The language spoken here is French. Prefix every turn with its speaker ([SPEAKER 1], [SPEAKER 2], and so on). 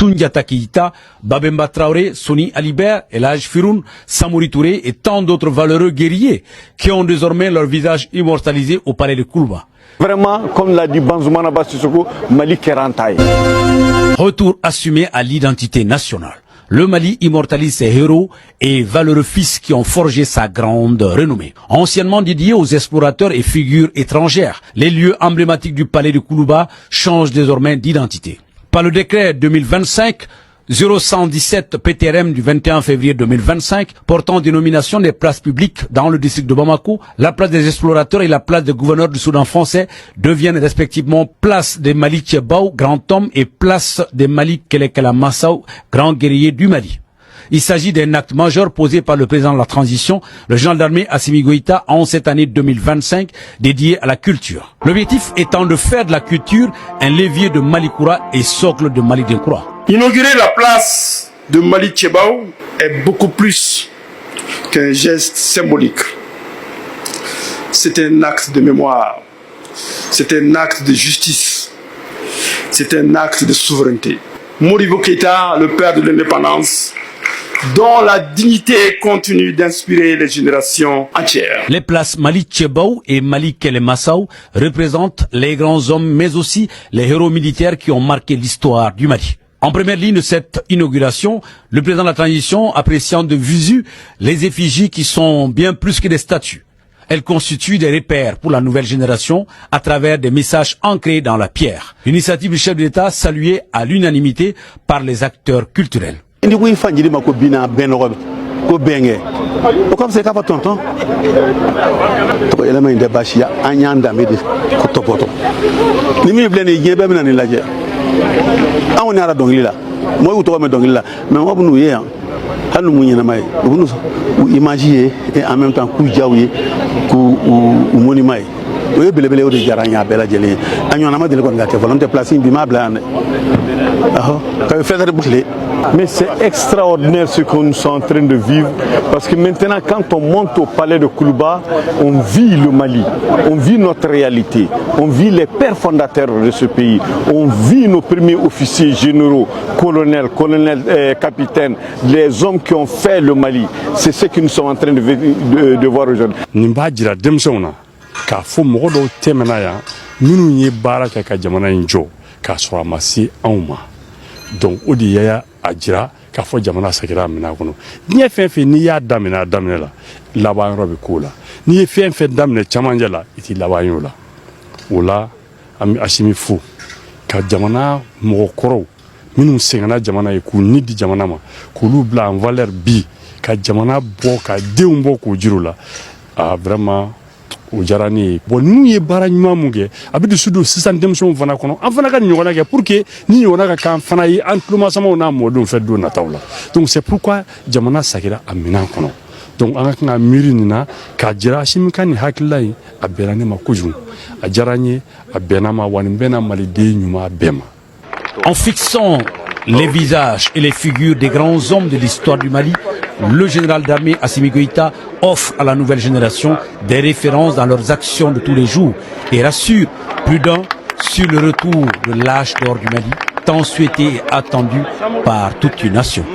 [SPEAKER 1] Soundiata Keïta, Babemba Traoré, Soni Alibert, Elhaj Firoun, Samori Touré et tant d'autres valeureux guerriers qui ont désormais leur visage immortalisé au palais de Koulouba.
[SPEAKER 2] Vraiment, comme l'a dit Banzoumana Bassissoko, Mali Kerantaï.
[SPEAKER 1] Retour assumé à l'identité nationale. Le Mali immortalise ses héros et valeureux fils qui ont forgé sa grande renommée. Anciennement dédié aux explorateurs et figures étrangères, les lieux emblématiques du palais de Koulouba changent désormais d'identité. Par le décret 2025-0117 PTRM du 21 février 2025 portant dénomination des places publiques dans le district de Bamako, la place des explorateurs et la place des gouverneurs du Soudan français deviennent respectivement place des Mali Tchebao, grand homme, et place des Mali Kelekela Massaou, grand guerrier du Mali. Il s'agit d'un acte majeur posé par le président de la transition, le général d'armée Assimi Goïta, en cette année 2025 dédiée à la culture. L'objectif étant de faire de la culture un levier de Malikoura et socle de Mali Denkoura.
[SPEAKER 3] Inaugurer la place de Mali Tchebao est beaucoup plus qu'un geste symbolique. C'est un acte de mémoire, c'est un acte de justice, c'est un acte de souveraineté. Modibo Keïta, le père de l'indépendance, dont la dignité continue d'inspirer les générations entières.
[SPEAKER 1] Les places Mali Tchebao et Mali Kelemassau représentent les grands hommes, mais aussi les héros militaires qui ont marqué l'histoire du Mali. En première ligne de cette inauguration, le président de la transition appréciant de visu les effigies qui sont bien plus que des statues. Elles constituent des repères pour la nouvelle génération à travers des messages ancrés dans la pierre. L'initiative du chef de l'État saluée à l'unanimité par les acteurs culturels.
[SPEAKER 2] On est à la donglila. Moi, vous trouvez donglila. Mais on va nous y aller. Nous nous imaginer et en même temps Koujaouye, ou Monimai. Vous avez belé de Jarania, Bella Jelly. Et on a mal de l'organisation. Volonté placée, bimable. Mais c'est extraordinaire ce que nous sommes en train de vivre. Parce que maintenant, quand on monte au palais de Koulouba, on vit le Mali, on vit notre réalité, on vit les pères fondateurs de ce pays, on vit nos premiers officiers généraux, colonels, capitaines, les hommes qui ont fait le Mali. C'est ce que nous sommes en train de voir aujourd'hui.
[SPEAKER 4] K'a fɔ mɔgɔ dɔw tɛmɛna yan minnu ye baara kɛ ka jamana in jɔ k'a sɔrɔ a ma se anw ma donc o de y'a jira k'a fɔ jamana sagira minɛn kɔnɔ diɲɛ fɛn fɛn n'i y'a daminɛ a daminɛ la laban yɔrɔ bɛ k'o la n'i ye fɛn fɛn daminɛ camancɛ la i t'i laban y'o la o la an bɛ Asimi fo ka jamana mɔgɔkɔrɔw minnu sɛgɛnna jamana ye k'u ni di jamana ma k'olu bila en valeur bi ka jamana bɔ ka denw bɔ k'o jiri la vraiment o diyara ne ye bon n'u ye baara ɲuman mun kɛ a bɛ dusu don sisan denmisɛnw fana kɔnɔ an fana ka ɲɔgɔnna kɛ pour que ni ɲɔgɔnna ka k'an fana ye an tulomasamaw n'a mɔdenw fɛ don nataw la donc c'est pourquoi jamana sagira a minɛn kɔnɔ donc an ka kan ka miiri nin na k'a jira Asimi ka nin hakilila in a bɛnna ne ma kojugu a diyara n ye a bɛnna ma wa nin bɛnna maliden ɲuman bɛɛ ma.
[SPEAKER 1] En fixant les visages et les figures des grands hommes de l'histoire du Mali, le général d'armée Assimi Goïta offre à la nouvelle génération des références dans leurs actions de tous les jours et rassure plus d'un sur le retour de l'âge d'or du Mali, tant souhaité et attendu par toute une nation.